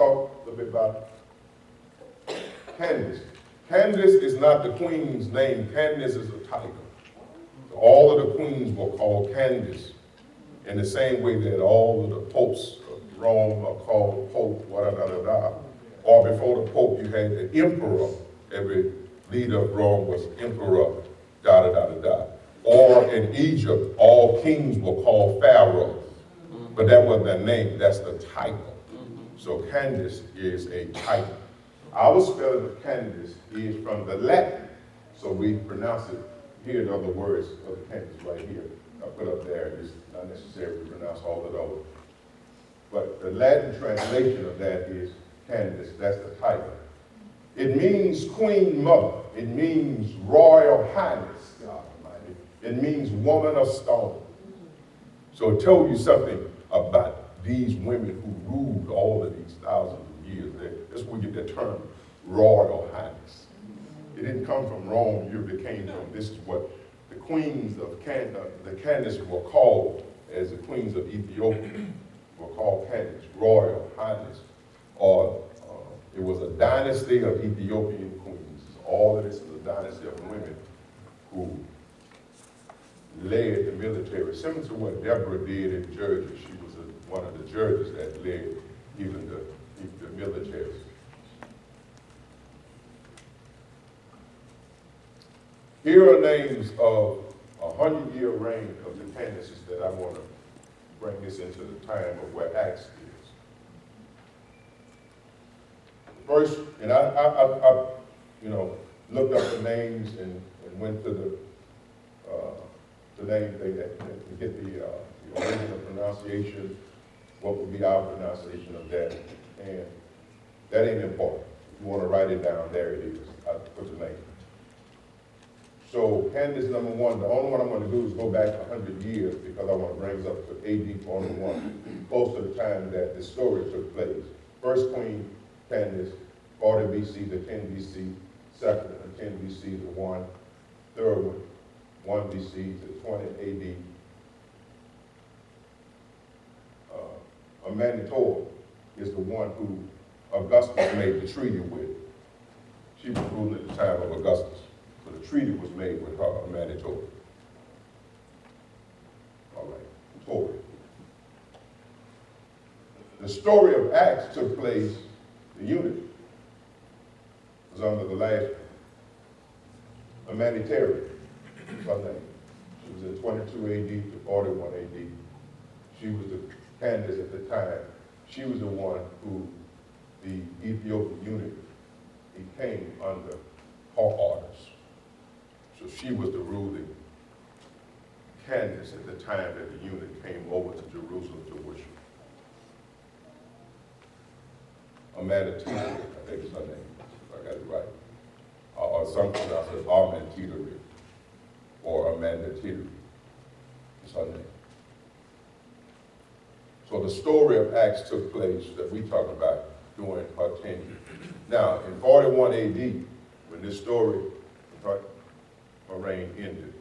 talk a little bit about Candace. Candace is not the queen's name. Candace is a title. All of the queens were called Candace, in the same way that all of the popes of Rome are called Pope, or before the Pope you had the emperor. Every leader of Rome was emperor, Or in Egypt, all kings were called pharaohs, but that wasn't their name, that's the title. So Candace is a title. Our spelling of Candace is from the Latin, so we pronounce it. Here are the other words of the Candace right here. I put up there, it's not necessary to pronounce all of those. But the Latin translation of that is Candace, that's the title. It means queen mother. It means royal highness, God Almighty. It means woman of stone. So it told you something about these women who ruled all of these thousands of years. That's where we get the term royal highness. It didn't come from Rome, it came from, this is what the queens of the Candace were called as the queens of Ethiopia, were called Candace, royal highness, or it was a dynasty of Ethiopian queens. All of this is a dynasty of women who led the military, similar to what Deborah did in Georgia. She was one of the judges that led even the military. Here are names of 100-year reign of the Candaces that I want to bring this into the time of where Acts is. First, and I looked up the names and went to the name thing to get the original pronunciation, what would be our pronunciation of that, and that ain't important. If you want to write it down, there it is. I put the name. So Candace number one, the only one I'm going to do is go back 100 years because I want to bring us up to AD 41, close to the time that the story took place. First queen, Candace, 40 BC to 10 BC, second to 10 BC to 1, third one, 1 BC to 20 AD. Amanitor is the one who Augustus made the treaty with. She was ruling at the time of Augustus. So the treaty was made with her, Amanitor. All right, Torah. The story of Acts took place, the unity was under the last Amanitarian, her name. She was in 22 AD to 41 AD. She was the Candace at the time. She was the one who the Ethiopian unit, he came under her orders. So she was the ruling Candace at the time that the unit came over to Jerusalem to worship. Amanitor, I think is her name, if I got it right. Or some pronounce it Armantitari, or Amandatiri is her name. So the story of Acts took place that we talk about during her tenure. Now, in 41 AD, when this story, her reign ended,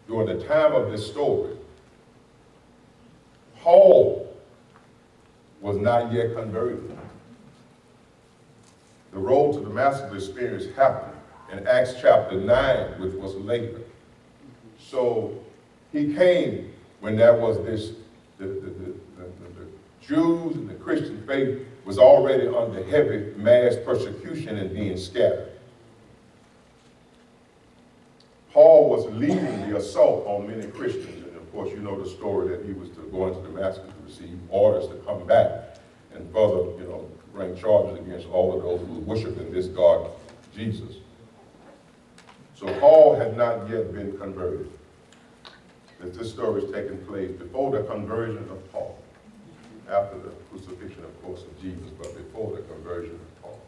during the time of this story, Paul was not yet converted. The road to Damascus experience happened in Acts chapter 9, which was later. So he came when there was this, the Jews and the Christian faith was already under heavy mass persecution and being scattered. Paul was leading the assault on many Christians, and of course you know the story that he was to go into Damascus to receive orders to come back and further, bring charges against all of those who were worshiping this God, Jesus. So Paul had not yet been converted. This story is taking place before the conversion of Paul, after the crucifixion, of course, of Jesus, but before the conversion of Paul.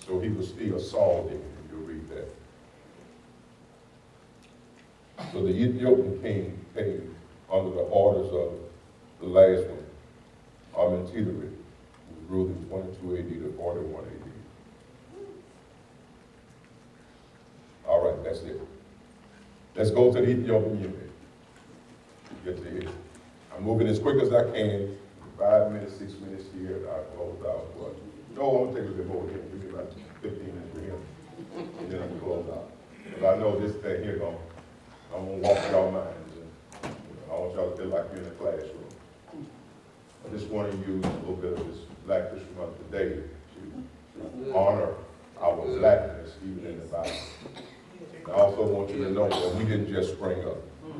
So he was still Saul, if you read that. So the Ethiopian king came under the orders of the last one, Amenhotep, who was ruling 22 AD to 41 AD. All right, that's it. Let's go to the Ethiopian unit. Get to it. I'm moving as quick as I can 5 minutes, 6 minutes here, and I close out. But no, I'm gonna take a bit more here. Give me about 15 minutes for him, and then I can close out. But I know this thing here, I'm gonna walk y'all minds. And, I want y'all to feel like you're in a classroom. I just want to use a little bit of this Black History Month today to honor our blackness, even in the Bible. I also want you to know that we didn't just spring up. I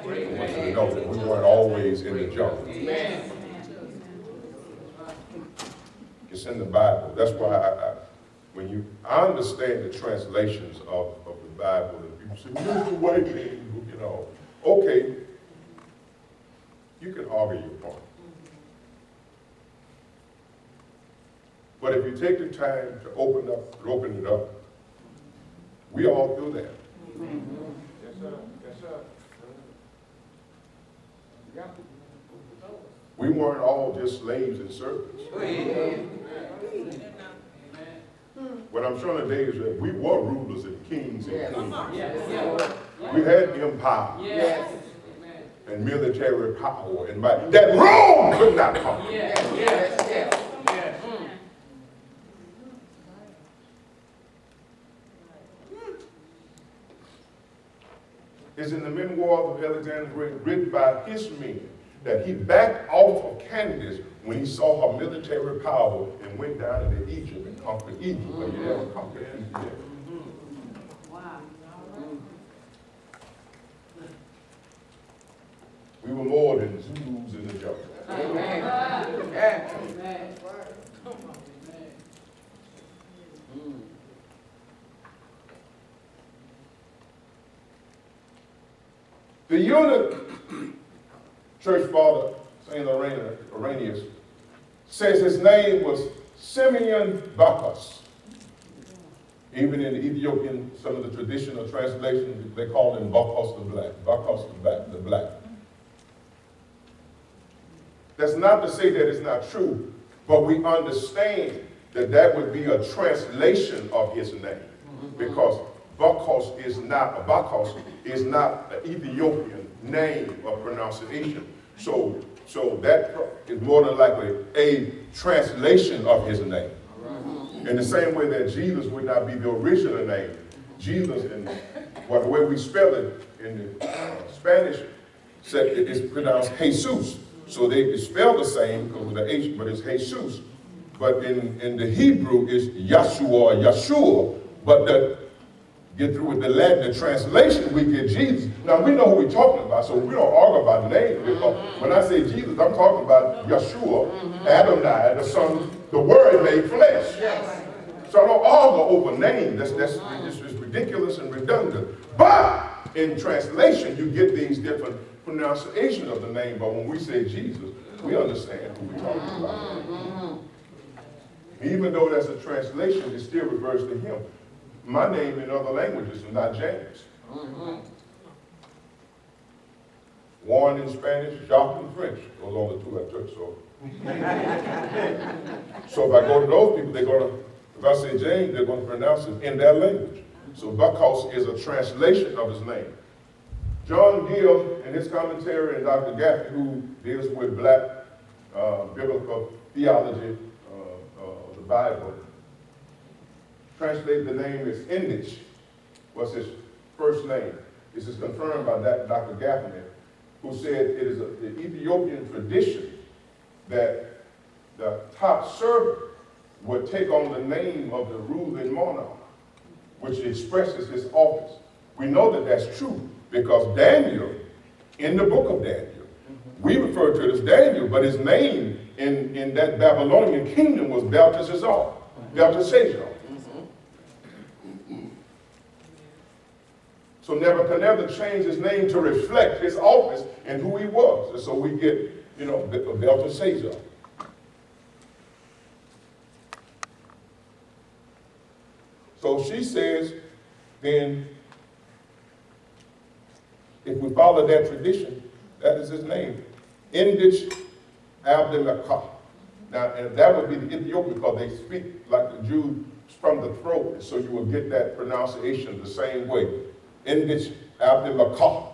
want you to know that we weren't always in the jungle. It's in the Bible. That's why I understand the translations of the Bible, and people say, where's the white man? You know, okay, you can argue your point. But if you take the time to open it up, we all do that. Yes, sir. Yes, sir. Yeah. We weren't all just slaves and servants. What I'm trying to say is that we were rulers and kings and queens. We had empire and military power and might that Rome could not conquer. It's in the memoirs of Alexander the Great, written by his men, that he backed off of Candace when he saw her military power and went down into Egypt and conquered Egypt. But he never conquered Egypt yet. Wow. We were more than Zulus in the jungle. The eunuch, church father, St. Irenaeus, says his name was Simeon Bacchus. Even in the Ethiopian, some of the traditional translations, they call him Bacchus the Black. Bacchus the Black. That's not to say that it's not true, but we understand that that would be a translation of his name, because Bacchus is not an Ethiopian name or pronunciation. So that is more than likely a translation of his name. In the same way that Jesus would not be the original name. Jesus, and the way we spell it in the Spanish, it's pronounced Jesus. So they spell the same with the H, but it's Jesus. But in the Hebrew, it's Yeshua or Yeshua. But get through with the Latin, the translation, we get Jesus. Now, we know who we're talking about, so we don't argue about the name. Because when I say Jesus, I'm talking about Yeshua, Adonai, the Son, the Word made flesh. So I don't argue over name. That's ridiculous and redundant. But in translation, you get these different pronunciations of the name. But when we say Jesus, we understand who we're talking about. Even though that's a translation, it still refers to him. My name in other languages is not James. Warren in Spanish, Jacques in French. Those are the two I took, so if I go to those people, they're gonna, if I say James, they're gonna pronounce it in their language. So Bacchus is a translation of his name. John Gill, in his commentary, and Dr. Gaffney, who deals with black biblical theology of the Bible, translate the name as Indich. What's his first name? This is confirmed by Dr. Gaffney, who said it is the Ethiopian tradition that the top servant would take on the name of the ruling monarch, which expresses his office. We know that that's true because Daniel, in the book of Daniel, we refer to it as Daniel, but his name in that Babylonian kingdom was Belteshazzar. So Nebuchadnezzar changed his name to reflect his office and who he was. And so we get, Belteshazzar. So she says, then, if we follow that tradition, that is his name, Indich Abdelakah. Now, and that would be the Ethiopian because they speak like the Jews from the throat, so you will get that pronunciation the same way. Indich Abdelakah.